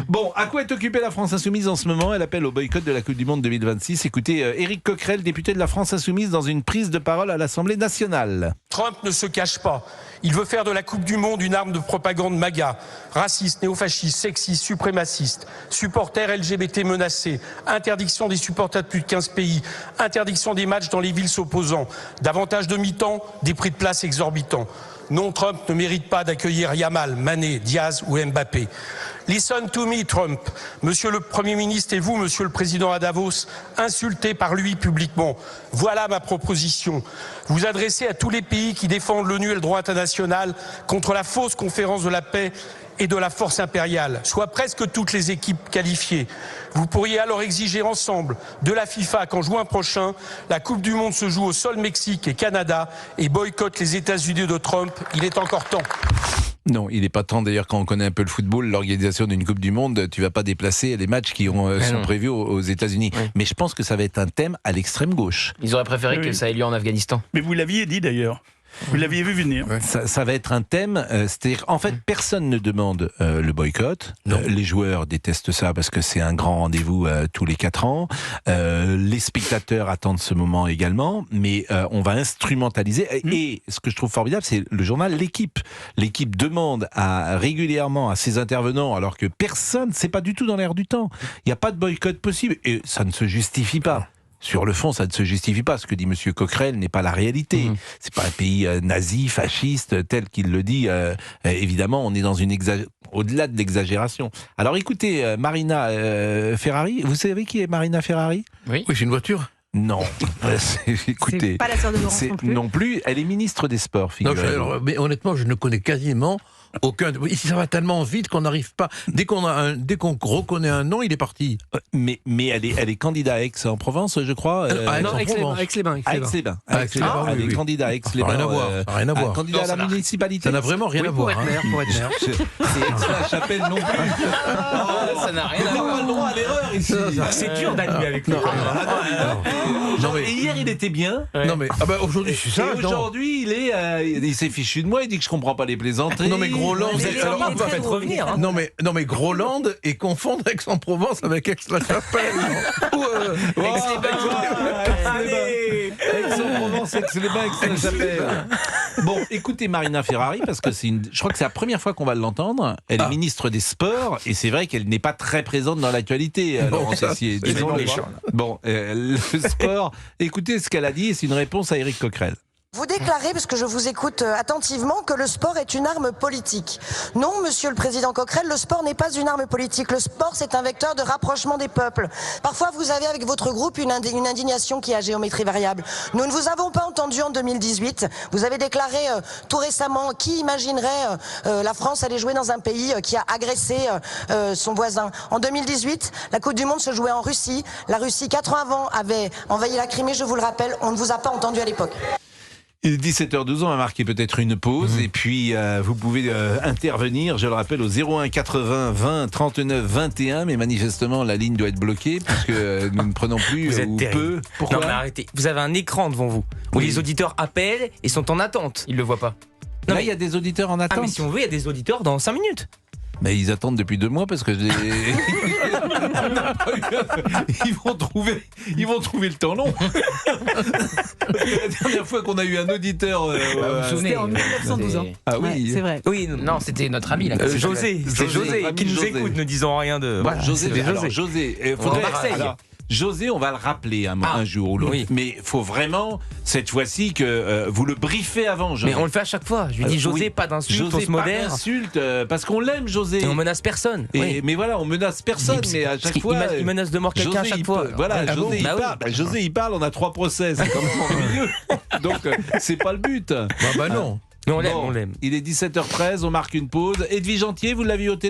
Bon, à quoi est occupée la France Insoumise en ce moment? Elle appelle au boycott de la Coupe du Monde 2026. Écoutez, Éric Coquerel, député de la France Insoumise, dans une prise de parole à l'Assemblée nationale. Trump ne se cache pas. Il veut faire de la Coupe du Monde une arme de propagande MAGA, raciste, néofasciste, sexiste, suprémaciste, supporters LGBT menacés, interdiction des supporters de plus de 15 pays, interdiction des matchs dans les villes s'opposant, davantage de mi-temps, des prix de place exorbitants. Non, Trump ne mérite pas d'accueillir Yamal, Mané, Diaz ou Mbappé. Listen to me, Trump. Monsieur le Premier ministre et vous, Monsieur le Président à Davos, insultés par lui publiquement. Voilà ma proposition. Vous adressez à tous les pays qui défendent l'ONU et le droit international contre la fausse conférence de la paix et de la force impériale, soit presque toutes les équipes qualifiées. Vous pourriez alors exiger ensemble de la FIFA qu'en juin prochain, la Coupe du Monde se joue au sol Mexique et Canada et boycotte les États-Unis de Trump. Il est encore temps. Non, il n'est pas temps d'ailleurs, quand on connaît un peu le football, l'organisation d'une Coupe du Monde, tu vas pas déplacer les matchs qui sont prévus aux États-Unis. Oui. Mais je pense que ça va être un thème à l'extrême gauche. Ils auraient préféré que ça ait lieu en Afghanistan. Mais vous l'aviez dit d'ailleurs. Vous l'aviez vu venir. Ça va être un thème, c'est-à-dire en fait personne ne demande le boycott. Les joueurs détestent ça parce que c'est un grand rendez-vous tous les 4 ans. Les spectateurs attendent ce moment également, mais on va instrumentaliser. Et ce que je trouve formidable, c'est le journal L'Équipe. L'Équipe demande régulièrement à ses intervenants, alors que personne, c'est pas du tout dans l'air du temps. Il n'y a pas de boycott possible et ça ne se justifie pas. Sur le fond, ça ne se justifie pas. Ce que dit M. Coquerel n'est pas la réalité. C'est pas un pays nazi, fasciste, tel qu'il le dit. Évidemment, on est dans au-delà de l'exagération. Alors écoutez, Marina Ferrari, vous savez qui est Marina Ferrari? Oui, c'est une voiture. Non, écoutez, c'est pas la sœur de Laurence non plus. Elle est ministre des Sports, figurez-vous. Mais honnêtement, je ne connais quasiment aucun. Ici, ça va tellement vite qu'on n'arrive pas. Dès qu'on reconnaît un nom, il est parti. Mais elle est candidate à Aix-en-Provence, je crois. Aix-les-Bains. Elle est candidate à Aix-les-Bains. Rien à voir. Candidat à la municipalité. Ça n'a vraiment rien à voir. Pour être maire. C'est Aix-la-Chapelle non plus. Ça n'a rien à voir. On n'a pas le droit à l'erreur ici. C'est dur d'animer avec lui. Et hier il était bien. Non mais aujourd'hui je suis ça. Et aujourd'hui il s'est fichu de moi. Il dit que je comprends pas les plaisanteries. Non mais Groland, on va faire revenir. Non mais Groland et confondre Aix-en-Provence avec Aix-la-Chapelle. Aix-en-Provence, Aix-les-Bains, Aix-la-Chapelle. Bon, écoutez Marina Ferrari, parce que je crois que c'est la première fois qu'on va l'entendre. Elle est ministre des Sports et c'est vrai qu'elle n'est pas très présente dans l'actualité. Bon, le sport. Écoutez ce qu'elle a dit et c'est une réponse à Éric Coquerel. Vous déclarez, parce que je vous écoute attentivement, que le sport est une arme politique. Non, monsieur le président Coquerel, le sport n'est pas une arme politique. Le sport, c'est un vecteur de rapprochement des peuples. Parfois, vous avez avec votre groupe une indignation qui est à géométrie variable. Nous ne vous avons pas entendu en 2018. Vous avez déclaré tout récemment, qui imaginerait la France aller jouer dans un pays qui a agressé son voisin. En 2018, la Coupe du Monde se jouait en Russie. La Russie, 4 ans avant, avait envahi la Crimée, je vous le rappelle. On ne vous a pas entendu à l'époque. Il est 17h12, on va marquer peut-être une pause et puis vous pouvez intervenir, je le rappelle, au 01 80 20 39 21, mais manifestement la ligne doit être bloquée puisque nous ne prenons plus ou peu. Pourquoi ? Non mais arrêtez, vous avez un écran devant vous où les auditeurs appellent et sont en attente, ils ne le voient pas. Non, là il y a des auditeurs en attente. Ah mais si on veut, il y a des auditeurs dans 5 minutes. Mais ils attendent depuis 2 mois parce que ils vont trouver le temps long. La dernière fois qu'on a eu un auditeur, c'était en 1912. Ah oui, c'est vrai. Oui, non, c'était notre ami là. José, c'est José qui nous écoute, ne disons rien de. Voilà, José, il faudrait Marseille. José, on va le rappeler un jour ou l'autre. Oui. Mais il faut vraiment, cette fois-ci, que vous le briefez avant, José. Mais on le fait à chaque fois. Je lui dis, José, pas d'insulte, on se modère. Pas d'insulte, parce qu'on l'aime, José. Et on menace personne. Mais voilà, on menace personne. Mais à chaque fois. Il menace de mort quelqu'un à chaque fois. Voilà, José, il parle. José, il parle, on a 3 procès. C'est comme au milieu. Donc, c'est pas le but. Bah non. Mais on l'aime, on l'aime. Il est 17h13, on marque une pause. Edwige Antier, vous l'avez eu au téléphone.